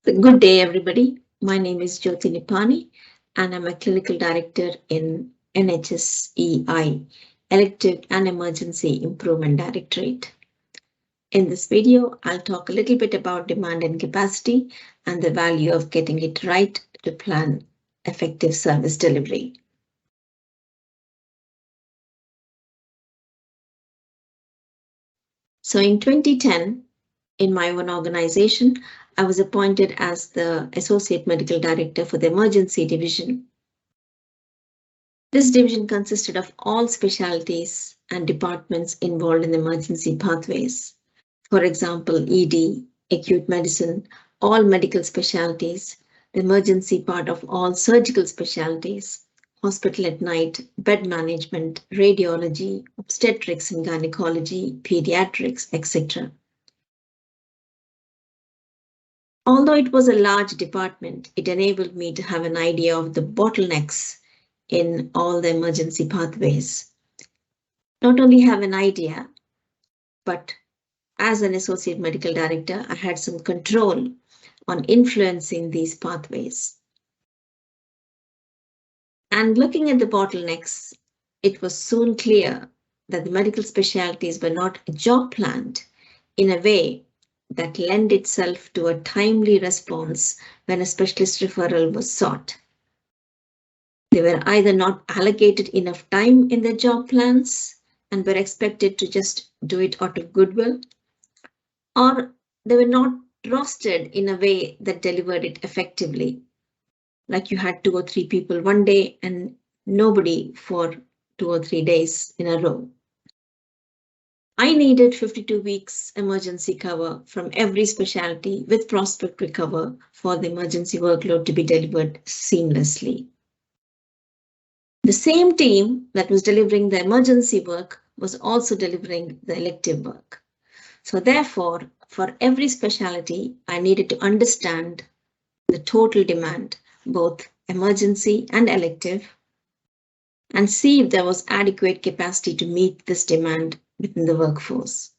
Good day, everybody. My name is Jyothi Nippani, and I'm a clinical director in NHSEI, Elective and Emergency Improvement Directorate. In this video, I'll talk a little bit about demand and capacity and the value of getting it right to plan effective service delivery. So in 2010, in my own organization, I was appointed as the Associate Medical Director for the Emergency Division. This division consisted of all specialties and departments involved in emergency pathways. For example, ED, acute medicine, all medical specialties, the emergency part of all surgical specialties, hospital at night, bed management, radiology, obstetrics and gynecology, pediatrics, etc. Although it was a large department, it enabled me to have an idea of the bottlenecks in all the emergency pathways. Not only have an idea, but as an associate medical director, I had some control on influencing these pathways. And looking at the bottlenecks, it was soon clear that the medical specialties were not job planned in a way that lent itself to a timely response when a specialist referral was sought. They were either not allocated enough time in their job plans and were expected to just do it out of goodwill, or they were not rostered in a way that delivered it effectively. Like you had 2 or 3 people one day and nobody for 2 or 3 days in a row. I needed 52 weeks emergency cover from every specialty with prospect to recover for the emergency workload to be delivered seamlessly. The same team that was delivering the emergency work was also delivering the elective work. So therefore, for every specialty, I needed to understand the total demand, both emergency and elective, and see if there was adequate capacity to meet this demand within the workforce.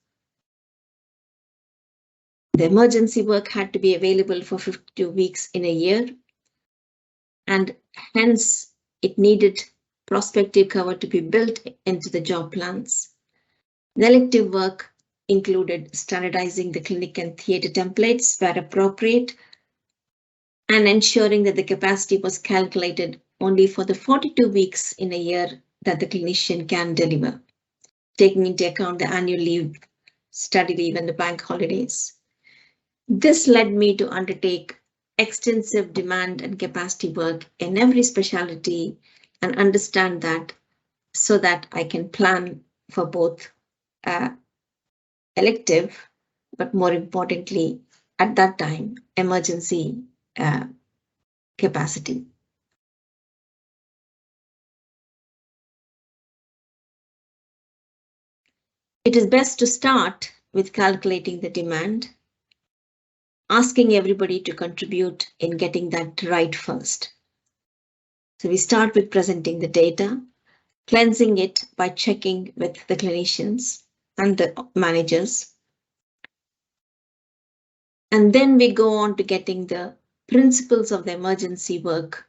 The emergency work had to be available for 52 weeks in a year, and hence it needed prospective cover to be built into the job plans. The elective work included standardizing the clinic and theatre templates where appropriate and ensuring that the capacity was calculated only for the 42 weeks in a year that the clinician can deliver, taking into account the annual leave, study leave, and the bank holidays. This led me to undertake extensive demand and capacity work in every specialty and understand that so that I can plan for both elective, but more importantly, at that time, emergency capacity. It is best to start with calculating the demand, asking everybody to contribute in getting that right first. So we start with presenting the data, cleansing it by checking with the clinicians and the managers. And then we go on to getting the principles of the emergency work,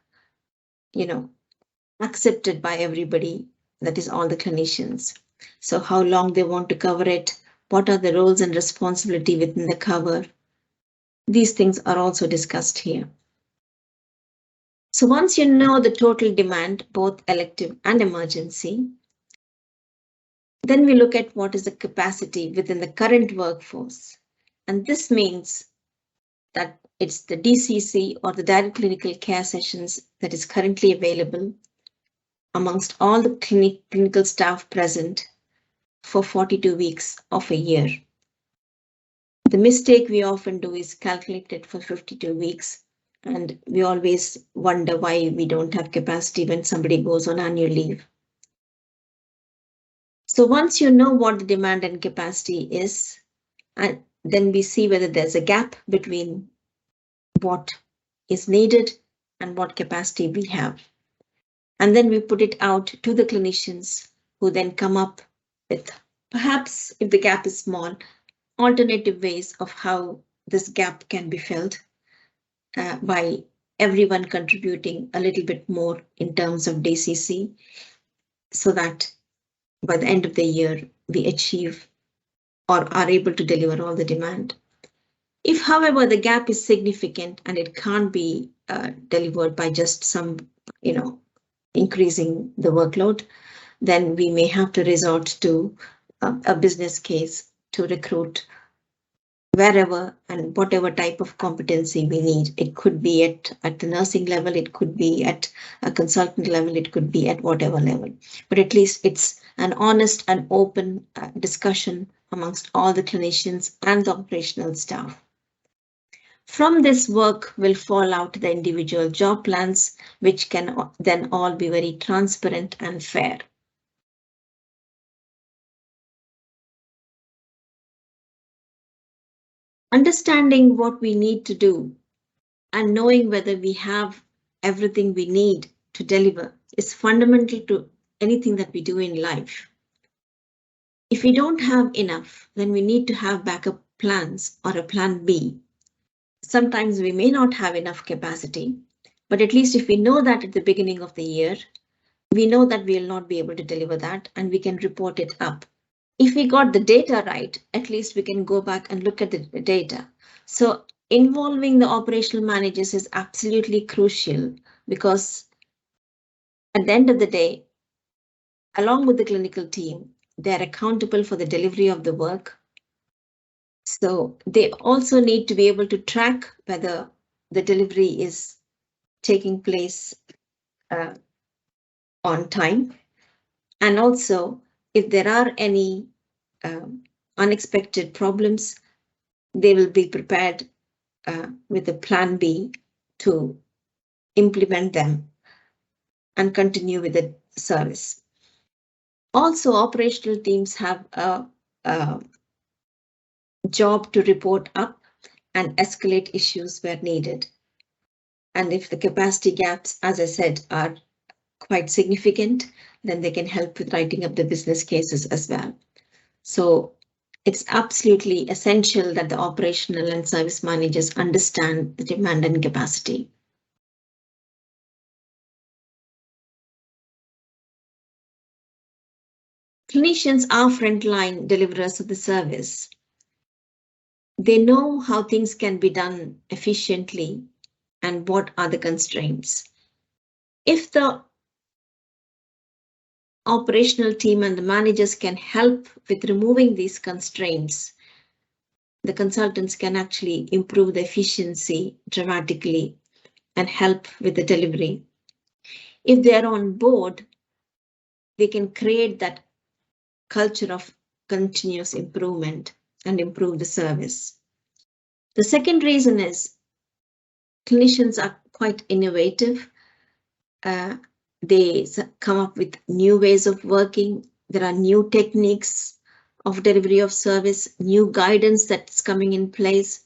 accepted by everybody, that is all the clinicians. So how long they want to cover it, what are the roles and responsibility within the cover. These things are also discussed here. So once you know the total demand, both elective and emergency, then we look at what is the capacity within the current workforce. And this means that it's the DCC or the direct clinical care sessions that is currently available amongst all the clinical staff present for 42 weeks of a year. The mistake we often do is calculate it for 52 weeks, and we always wonder why we don't have capacity when somebody goes on annual leave. So once you know what the demand and capacity is, and then we see whether there's a gap between what is needed and what capacity we have. And then we put it out to the clinicians who then come up with, perhaps if the gap is small, alternative ways of how this gap can be filled. by everyone contributing a little bit more in terms of DCC, so that by the end of the year, we achieve or are able to deliver all the demand. If, however, the gap is significant and it can't be delivered by just some, increasing the workload, then we may have to resort to a business case to recruit wherever and whatever type of competency we need. It could be at the nursing level, it could be at a consultant level, it could be at whatever level. But at least it's an honest and open discussion amongst all the clinicians and the operational staff. From this work will fall out the individual job plans, which can then all be very transparent and fair. Understanding what we need to do and knowing whether we have everything we need to deliver is fundamental to anything that we do in life. If we don't have enough, then we need to have backup plans or a plan B. Sometimes we may not have enough capacity, but at least if we know that at the beginning of the year, we know that we will not be able to deliver that and we can report it up. If we got the data right, at least we can go back and look at the data. So involving the operational managers is absolutely crucial, because at the end of the day, along with the clinical team, they're accountable for the delivery of the work. So they also need to be able to track whether the delivery is taking place on time. And also, if there are any unexpected problems, they will be prepared with a plan B to implement them and continue with the service. Also, operational teams have a job to report up and escalate issues where needed. And if the capacity gaps, as I said, are quite significant, then they can help with writing up the business cases as well. So it's absolutely essential that the operational and service managers understand the demand and capacity. Clinicians are frontline deliverers of the service. They know how things can be done efficiently and what are the constraints. If the operational team and the managers can help with removing these constraints, the consultants can actually improve the efficiency dramatically and help with the delivery. If they are on board, they can create that culture of continuous improvement and improve the service. The second reason is clinicians are quite innovative. They come up with new ways of working. There are new techniques of delivery of service, new guidance that's coming in place.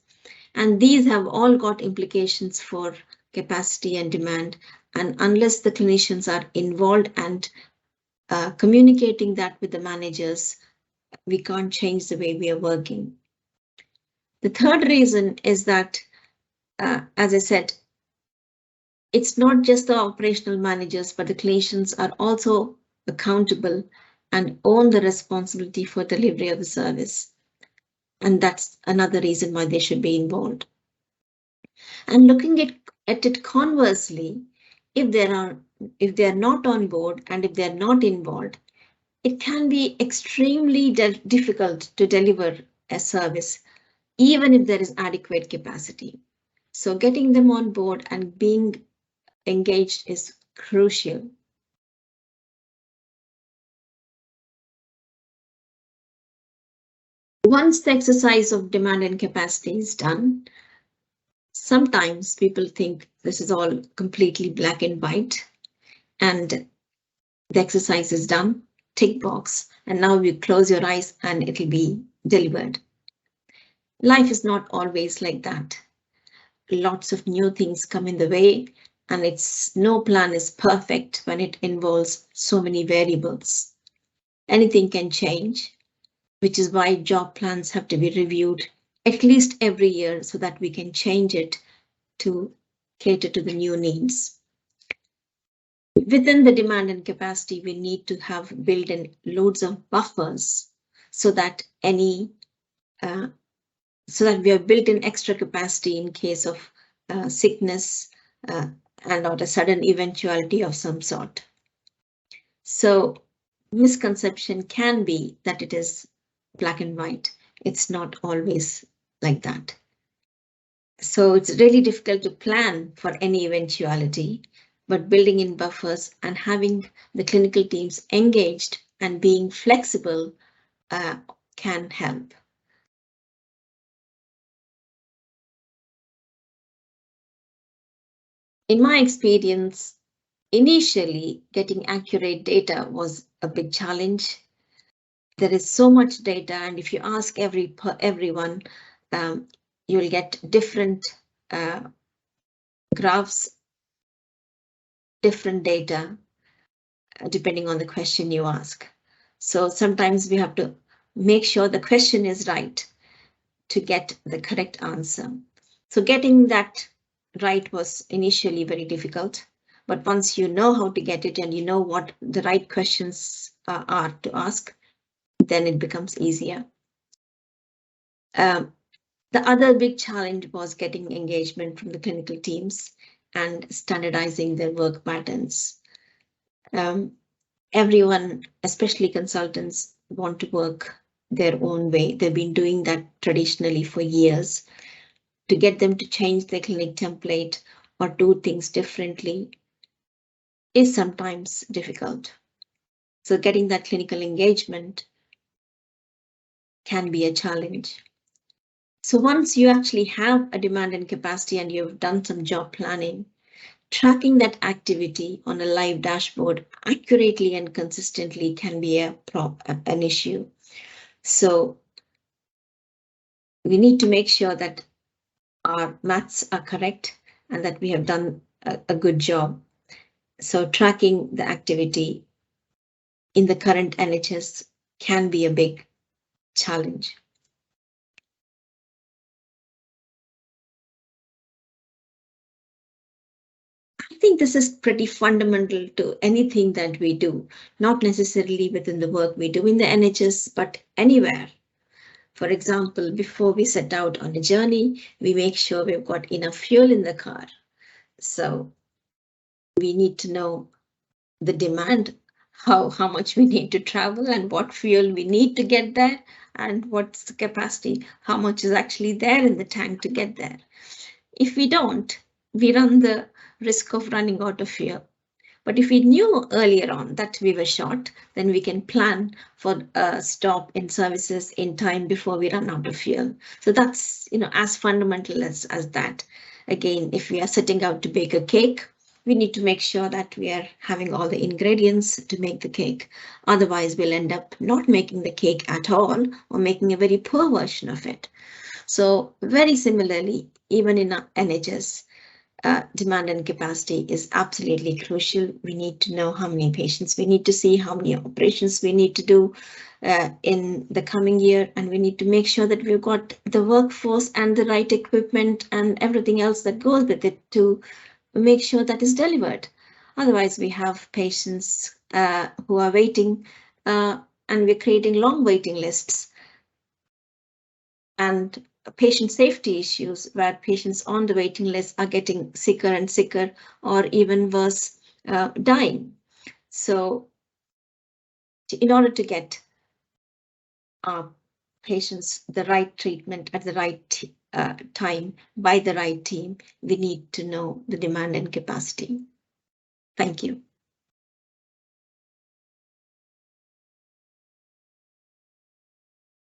And these have all got implications for capacity and demand. And unless the clinicians are involved and communicating that with the managers, we can't change the way we are working. The third reason is that, as I said, it's not just the operational managers, but the clinicians are also accountable and own the responsibility for delivery of the service. And that's another reason why they should be involved. And looking at it conversely, if they are not on board and if they're not involved, it can be extremely difficult to deliver a service, even if there is adequate capacity. So getting them on board and being engaged is crucial. Once the exercise of demand and capacity is done, sometimes people think this is all completely black and white, and the exercise is done, tick box, and now you close your eyes and it'll be delivered. Life is not always like that. Lots of new things come in the way, and no plan is perfect when it involves so many variables. Anything can change, which is why job plans have to be reviewed at least every year so that we can change it to cater to the new needs. Within the demand and capacity, we need to have built in loads of buffers so that we have built in extra capacity in case of sickness and or a sudden eventuality of some sort. So misconception can be that it is black and white. It's not always like that. So it's really difficult to plan for any eventuality, but building in buffers and having the clinical teams engaged and being flexible can help. In my experience, initially getting accurate data was a big challenge. There is so much data, and if you ask everyone, you will get different graphs, different data, depending on the question you ask. So sometimes we have to make sure the question is right to get the correct answer. So getting that right was initially very difficult, but once you know how to get it and you know what the right questions are to ask, then it becomes easier. The other big challenge was getting engagement from the clinical teams and standardizing their work patterns. Everyone, especially consultants, want to work their own way. They've been doing that traditionally for years. To get them to change their clinic template or do things differently is sometimes difficult. So getting that clinical engagement can be a challenge. So once you actually have a demand and capacity and you've done some job planning, tracking that activity on a live dashboard accurately and consistently can be an issue. So we need to make sure that our maths are correct and that we have done a good job. So tracking the activity in the current NHS can be a big challenge. I think this is pretty fundamental to anything that we do, not necessarily within the work we do in the NHS, but anywhere. For example, before we set out on a journey, we make sure we've got enough fuel in the car. So we need to know the demand, how much we need to travel and what fuel we need to get there and what's the capacity, how much is actually there in the tank to get there. If we don't, we run the risk of running out of fuel. But if we knew earlier on that we were short, then we can plan for a stop in services in time before we run out of fuel. So that's, as fundamental as that. Again, if we are setting out to bake a cake, we need to make sure that we are having all the ingredients to make the cake. Otherwise, we'll end up not making the cake at all or making a very poor version of it. So very similarly, even in our NHS, demand and capacity is absolutely crucial. We need to know how many patients we need to see, how many operations we need to do in the coming year, and we need to make sure that we've got the workforce and the right equipment and everything else that goes with it to make sure that is delivered. Otherwise, we have patients who are waiting and we're creating long waiting lists. And patient safety issues where patients on the waiting list are getting sicker and sicker, or even worse, dying. So in order to get our patients the right treatment at the right time by the right team, we need to know the demand and capacity. Thank you.